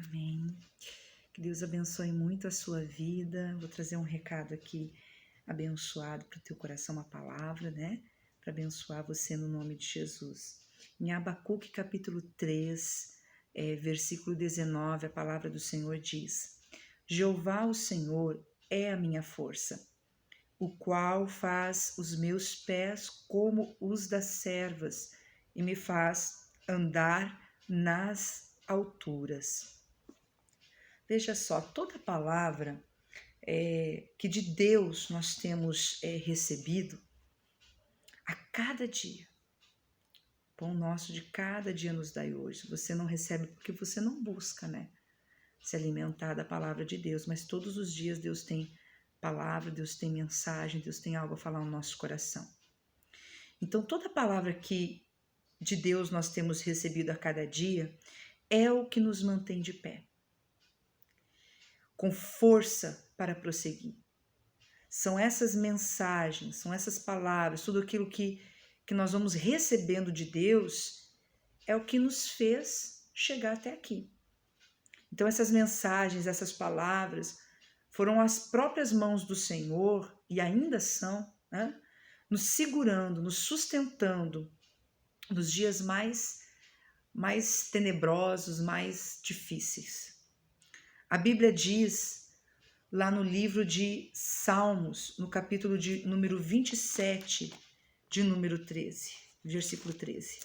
Amém. Que Deus abençoe muito a sua vida. Vou trazer um recado aqui abençoado para o teu coração, uma palavra, né? Para abençoar você no nome de Jesus. Em Abacuque capítulo 3, versículo 19, a palavra do Senhor diz: Jeová, o Senhor, é a minha força, o qual faz os meus pés como os das servas e me faz andar nas alturas. Veja só, toda palavra que de Deus nós temos recebido a cada dia, pão nosso de cada dia nos dai hoje. Você não recebe porque você não busca, né? Se alimentar da palavra de Deus, mas todos os dias Deus tem palavra, Deus tem mensagem, Deus tem algo a falar no nosso coração. Então, toda palavra que de Deus nós temos recebido a cada dia é o que nos mantém de pé, com força para prosseguir. São essas mensagens, são essas palavras, tudo aquilo que nós vamos recebendo de Deus é o que nos fez chegar até aqui. Então essas mensagens, essas palavras foram as próprias mãos do Senhor e ainda são, né, nos segurando, nos sustentando nos dias mais tenebrosos, mais difíceis. A Bíblia diz lá no livro de Salmos, no capítulo de número 27, de número 13, versículo 13.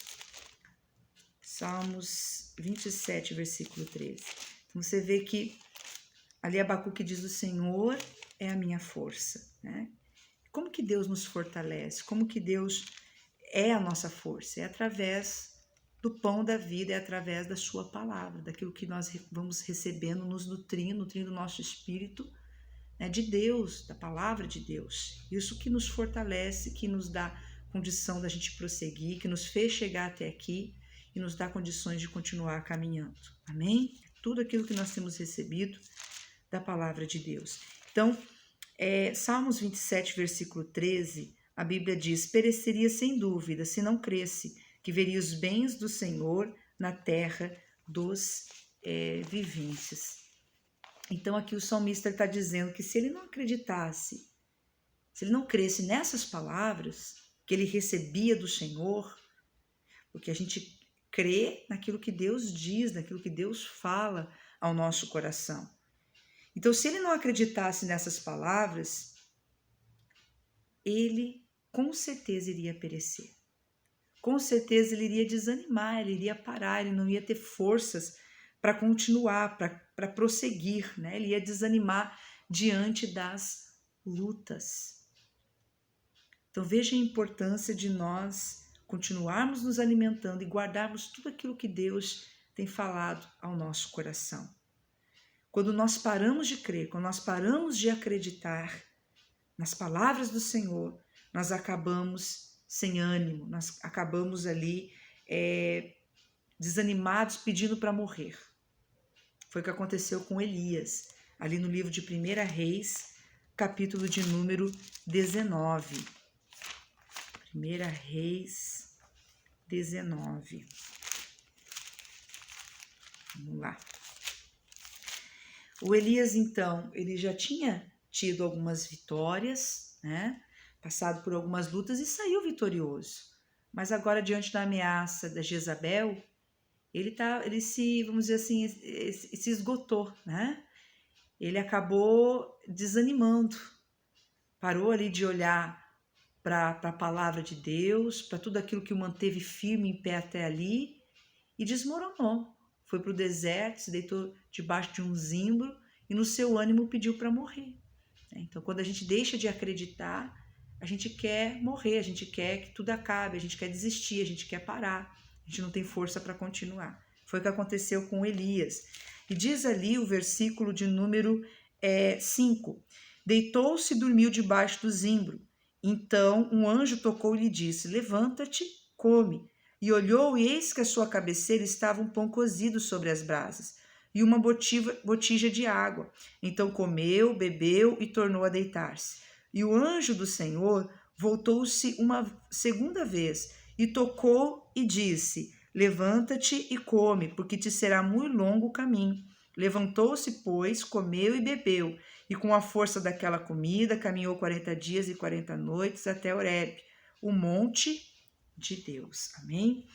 Salmos 27, versículo 13. Então você vê que ali Abacuque diz: o Senhor é a minha força, né? Como que Deus nos fortalece? Como que Deus é a nossa força? É através do pão da vida, é através da sua palavra, daquilo que nós vamos recebendo, nos nutrindo o nosso espírito, né, de Deus, da palavra de Deus. Isso que nos fortalece, que nos dá condição da gente prosseguir, que nos fez chegar até aqui e nos dá condições de continuar caminhando. Amém? Tudo aquilo que nós temos recebido da palavra de Deus. Então, Salmos 27, versículo 13, a Bíblia diz: pereceria sem dúvida se não cresce que veria os bens do Senhor na terra dos viventes. Então aqui o salmista está dizendo que se ele não acreditasse, se ele não cresce nessas palavras que ele recebia do Senhor, porque a gente crê naquilo que Deus diz, naquilo que Deus fala ao nosso coração. Então se ele não acreditasse nessas palavras, ele com certeza iria perecer. Com certeza ele iria desanimar, ele iria parar, ele não ia ter forças para continuar, para prosseguir, né? Ele ia desanimar diante das lutas. Então veja a importância de nós continuarmos nos alimentando e guardarmos tudo aquilo que Deus tem falado ao nosso coração. Quando nós paramos de crer, quando nós paramos de acreditar nas palavras do Senhor, nós acabamos sem ânimo, nós acabamos ali desanimados, pedindo para morrer. Foi o que aconteceu com Elias, ali no livro de 1 Reis, capítulo de número 19. 1 Reis 19. Vamos lá. O Elias, então, ele já tinha tido algumas vitórias, né? Passado por algumas lutas e saiu vitorioso. Mas agora, diante da ameaça da Jezabel, ele se, vamos dizer assim, se esgotou, né? Ele acabou desanimando, parou ali de olhar para a palavra de Deus, para tudo aquilo que o manteve firme em pé até ali e desmoronou. Foi para o deserto, se deitou debaixo de um zimbro e no seu ânimo pediu para morrer. Então, quando a gente deixa de acreditar, a gente quer morrer, a gente quer que tudo acabe, a gente quer desistir, a gente quer parar, a gente não tem força para continuar. Foi o que aconteceu com Elias. E diz ali o versículo de número 5: deitou-se e dormiu debaixo do zimbro. Então um anjo tocou e lhe disse: levanta-te, come. E olhou, e eis que à sua cabeceira estava um pão cozido sobre as brasas e uma botija de água. Então comeu, bebeu e tornou a deitar-se. E o anjo do Senhor voltou-se uma segunda vez e tocou e disse: levanta-te e come, porque te será muito longo o caminho Levantou-se, pois, comeu e bebeu, e com a força daquela comida caminhou 40 dias e 40 noites até Horebe, o monte de Deus. Amém?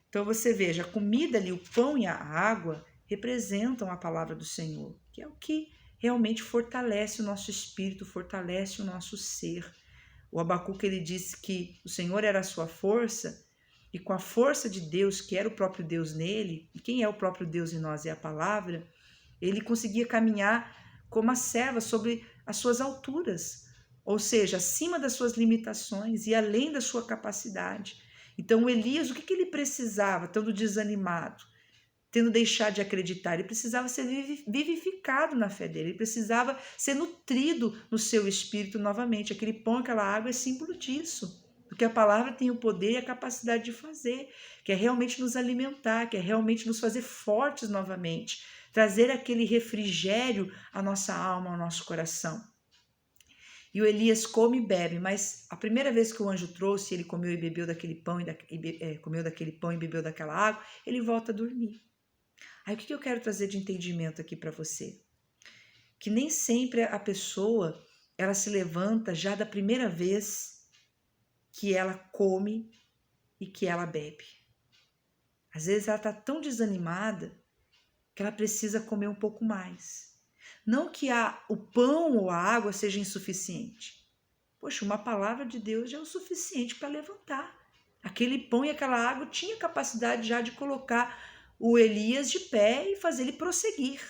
Então você veja, a comida ali, o pão e a água representam a palavra do Senhor, que é o que realmente fortalece o nosso espírito, fortalece o nosso ser. O Abacuque, ele disse que o Senhor era a sua força, e com a força de Deus, que era o próprio Deus nele, e quem é o próprio Deus em nós é a palavra, ele conseguia caminhar como a serva sobre as suas alturas, ou seja, acima das suas limitações e além da sua capacidade. Então, Elias, o que ele precisava, estando desanimado, tendo deixado de acreditar? Ele precisava ser vivificado na fé dele, ele precisava ser nutrido no seu espírito novamente. Aquele pão, aquela água é símbolo disso, porque a palavra tem o poder e a capacidade de fazer, que é realmente nos alimentar, que é realmente nos fazer fortes novamente, trazer aquele refrigério à nossa alma, ao nosso coração. E o Elias come e bebe, mas a primeira vez que o anjo trouxe, ele comeu e bebeu daquele pão comeu daquele pão e bebeu daquela água, ele volta a dormir. Aí o que eu quero trazer de entendimento aqui para você? Que nem sempre a pessoa ela se levanta já da primeira vez que ela come e que ela bebe. Às vezes ela está tão desanimada que ela precisa comer um pouco mais. Não que o pão ou a água seja insuficiente. Poxa, uma palavra de Deus já é o suficiente para levantar. Aquele pão e aquela água tinha capacidade já de colocar o Elias de pé e fazer ele prosseguir.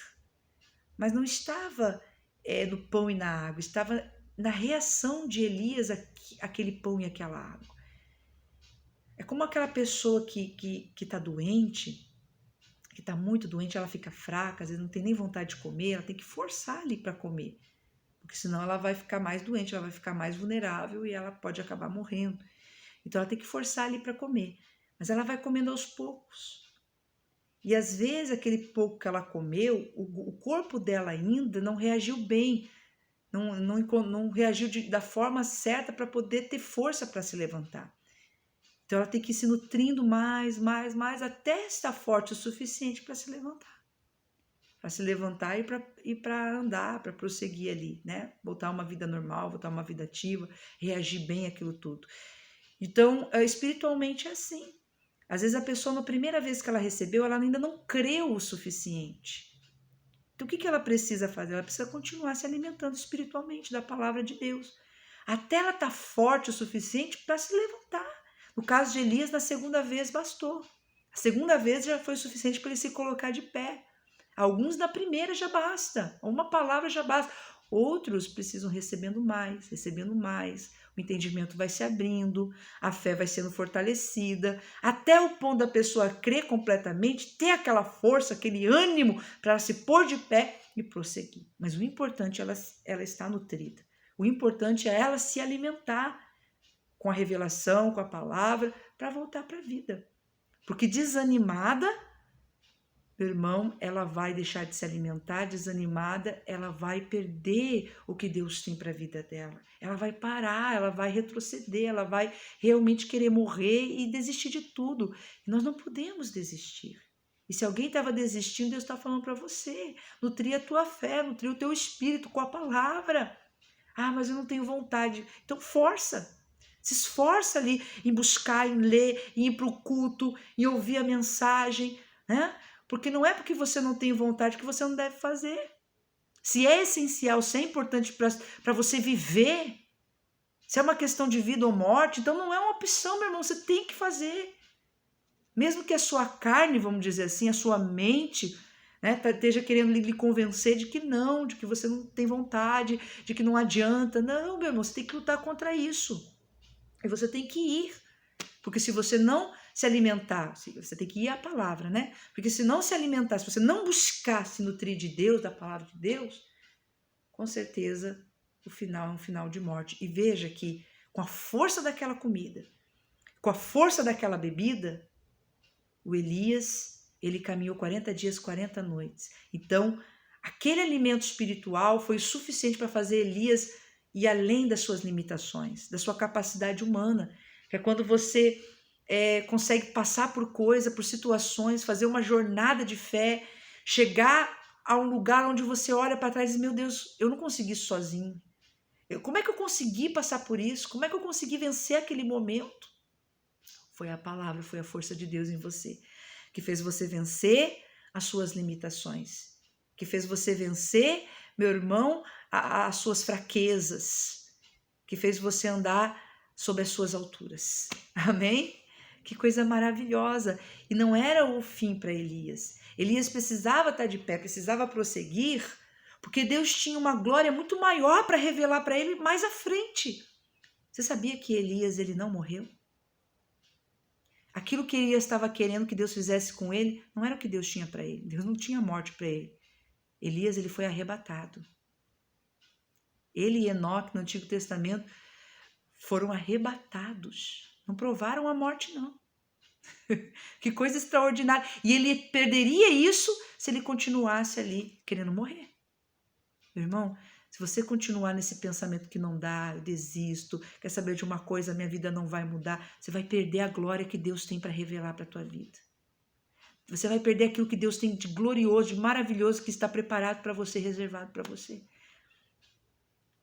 Mas não estava no pão e na água, estava na reação de Elias aquele pão e aquela água. É como aquela pessoa que está doente, que está muito doente, ela fica fraca, às vezes não tem nem vontade de comer, ela tem que forçar ali para comer, porque senão ela vai ficar mais doente, ela vai ficar mais vulnerável e ela pode acabar morrendo. Então ela tem que forçar ali para comer, mas ela vai comendo aos poucos. E às vezes aquele pouco que ela comeu, o corpo dela ainda não reagiu bem, não reagiu da forma certa para poder ter força para se levantar. Então ela tem que ir se nutrindo mais, até estar forte o suficiente para se levantar. Para se levantar e para andar, para prosseguir ali, né? Voltar a uma vida normal, voltar a uma vida ativa, reagir bem àquilo tudo. Então, espiritualmente é assim. Às vezes a pessoa, na primeira vez que ela recebeu, ela ainda não creu o suficiente. Então, o que ela precisa fazer? Ela precisa continuar se alimentando espiritualmente da palavra de Deus, até ela estar forte o suficiente para se levantar. No caso de Elias, na segunda vez bastou. A segunda vez já foi o suficiente para ele se colocar de pé. Alguns na primeira já basta, uma palavra já basta. Outros precisam recebendo mais. O entendimento vai se abrindo, a fé vai sendo fortalecida, até o ponto da pessoa crer completamente, ter aquela força, aquele ânimo para se pôr de pé e prosseguir. Mas o importante é ela estar nutrida. O importante é ela se alimentar com a revelação, com a palavra, para voltar para a vida. Porque desanimada, meu irmão, ela vai deixar de se alimentar, desanimada, ela vai perder o que Deus tem para a vida dela. Ela vai parar, ela vai retroceder, ela vai realmente querer morrer e desistir de tudo. E nós não podemos desistir. E se alguém estava desistindo, Deus está falando para você, nutrir a tua fé, nutrir o teu espírito com a palavra. Ah, mas eu não tenho vontade. Então força. Se esforça ali em buscar, em ler, em ir para o culto, em ouvir a mensagem, né? Porque não é porque você não tem vontade que você não deve fazer. Se é essencial, se é importante para você viver, se é uma questão de vida ou morte, então não é uma opção, meu irmão, você tem que fazer. Mesmo que a sua carne, vamos dizer assim, a sua mente, né, esteja querendo lhe convencer de que não, de que você não tem vontade, de que não adianta. Não, meu irmão, você tem que lutar contra isso. E você tem que ir, porque se você não se alimentar, você tem que ir à palavra, né? Porque se não se alimentar, se você não buscar se nutrir de Deus, da palavra de Deus, com certeza o final é um final de morte. E veja que com a força daquela comida, com a força daquela bebida, o Elias, ele caminhou 40 dias, 40 noites. Então, aquele alimento espiritual foi suficiente para fazer Elias ir além das suas limitações, da sua capacidade humana, que é quando você consegue passar por coisas, por situações, fazer uma jornada de fé, chegar a um lugar onde você olha para trás e diz, meu Deus, eu não consegui isso sozinho. Como é que eu consegui passar por isso? Como é que eu consegui vencer aquele momento? Foi a palavra, foi a força de Deus em você, que fez você vencer as suas limitações, que fez você vencer, meu irmão, as suas fraquezas, que fez você andar sob as suas alturas. Amém? Que coisa maravilhosa. E não era o fim para Elias. Elias precisava estar de pé, precisava prosseguir, porque Deus tinha uma glória muito maior para revelar para ele mais à frente. Você sabia que Elias, ele não morreu? Aquilo que Elias estava querendo que Deus fizesse com ele, não era o que Deus tinha para ele. Deus não tinha morte para ele. Elias, ele foi arrebatado. Ele e Enoque, no Antigo Testamento, foram arrebatados. Não provaram a morte, não. Que coisa extraordinária. E ele perderia isso se ele continuasse ali querendo morrer. Meu irmão, se você continuar nesse pensamento que não dá, eu desisto, quer saber de uma coisa, minha vida não vai mudar, você vai perder a glória que Deus tem para revelar para a tua vida. Você vai perder aquilo que Deus tem de glorioso, de maravilhoso, que está preparado para você, reservado para você.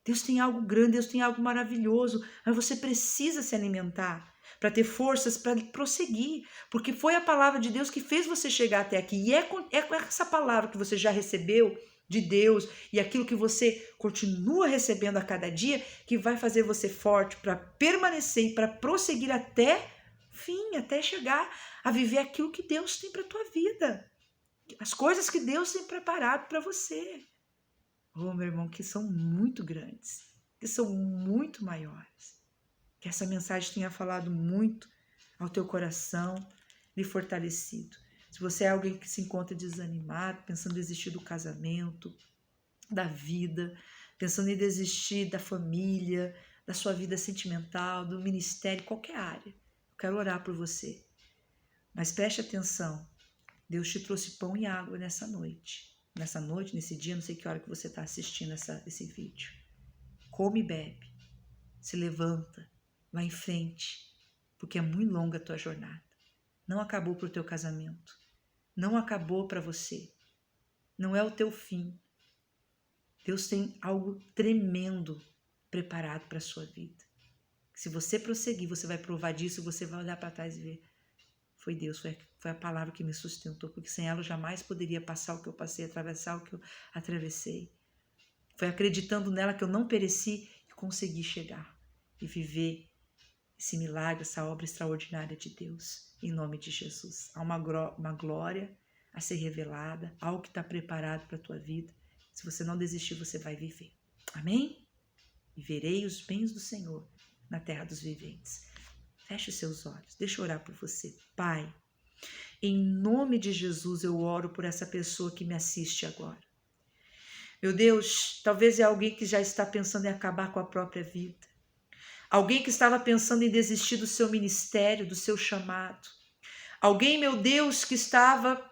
Deus tem algo grande, Deus tem algo maravilhoso, mas você precisa se alimentar para ter forças para prosseguir, porque foi a palavra de Deus que fez você chegar até aqui, e é com essa palavra que você já recebeu de Deus e aquilo que você continua recebendo a cada dia que vai fazer você forte para permanecer e para prosseguir até fim, até chegar a viver aquilo que Deus tem para a tua vida, as coisas que Deus tem preparado para você. Oh, meu irmão, que são muito grandes, que são muito maiores. Que essa mensagem tenha falado muito ao teu coração, lhe fortalecido. Se você é alguém que se encontra desanimado, pensando em desistir do casamento, da vida, pensando em desistir da família, da sua vida sentimental, do ministério, qualquer área, eu quero orar por você. Mas preste atenção, Deus te trouxe pão e água nessa noite. Nessa noite, nesse dia, não sei que hora que você está assistindo esse vídeo. Come e bebe, se levanta, vai em frente, porque é muito longa a tua jornada. Não acabou para o teu casamento, não acabou para você, não é o teu fim. Deus tem algo tremendo preparado para a sua vida. Se você prosseguir, você vai provar disso, você vai olhar para trás e ver, foi Deus, foi a palavra que me sustentou, porque sem ela eu jamais poderia passar o que eu passei, atravessar o que eu atravessei. Foi acreditando nela que eu não pereci e consegui chegar e viver esse milagre, essa obra extraordinária de Deus, em nome de Jesus. Há uma glória a ser revelada, algo que está preparado para a tua vida. Se você não desistir, você vai viver. Amém? E verei os bens do Senhor na terra dos viventes. Feche os seus olhos, deixa eu orar por você. Pai, em nome de Jesus eu oro por essa pessoa que me assiste agora. Meu Deus, talvez é alguém que já está pensando em acabar com a própria vida. Alguém que estava pensando em desistir do seu ministério, do seu chamado. Alguém, meu Deus, que estava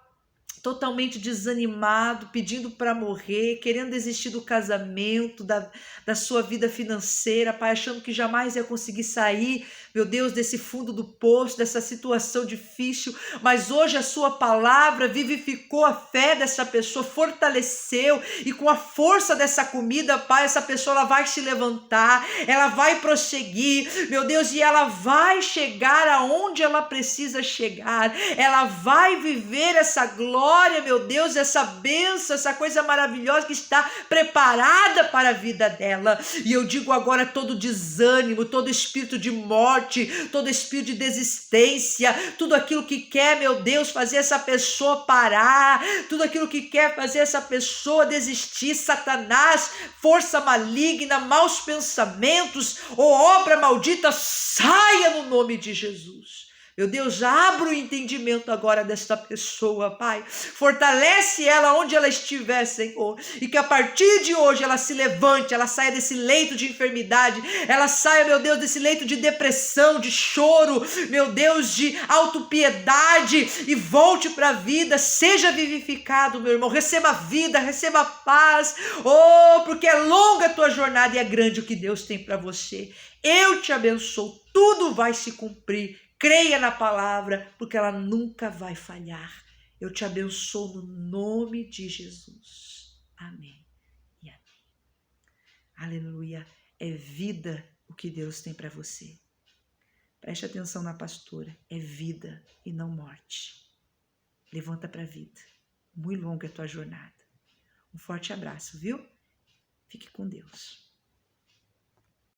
totalmente desanimado, pedindo para morrer, querendo desistir do casamento, da sua vida financeira, Pai, achando que jamais ia conseguir sair, meu Deus, desse fundo do poço, dessa situação difícil, mas hoje a sua palavra vivificou a fé dessa pessoa, fortaleceu, e com a força dessa comida, Pai, essa pessoa ela vai se levantar, ela vai prosseguir, meu Deus, e ela vai chegar aonde ela precisa chegar, ela vai viver essa glória, meu Deus, essa bênção, essa coisa maravilhosa que está preparada para a vida dela. E eu digo agora, todo desânimo, todo espírito de morte, todo espírito de desistência, tudo aquilo que quer, meu Deus, fazer essa pessoa parar, tudo aquilo que quer fazer essa pessoa desistir, Satanás, força maligna, maus pensamentos, ou obra maldita, saia no nome de Jesus. Meu Deus, abra o entendimento agora desta pessoa, Pai. Fortalece ela onde ela estiver, Senhor. E que a partir de hoje ela se levante, ela saia desse leito de enfermidade. Ela saia, meu Deus, desse leito de depressão, de choro, meu Deus, de autopiedade. E volte para a vida, seja vivificado, meu irmão. Receba vida, receba paz. Oh, porque é longa a tua jornada e é grande o que Deus tem para você. Eu te abençoo, tudo vai se cumprir. Creia na palavra, porque ela nunca vai falhar. Eu te abençoo no nome de Jesus. Amém e amém. Aleluia. É vida o que Deus tem para você. Preste atenção na pastora. É vida e não morte. Levanta para a vida. Muito longa é a tua jornada. Um forte abraço, viu? Fique com Deus.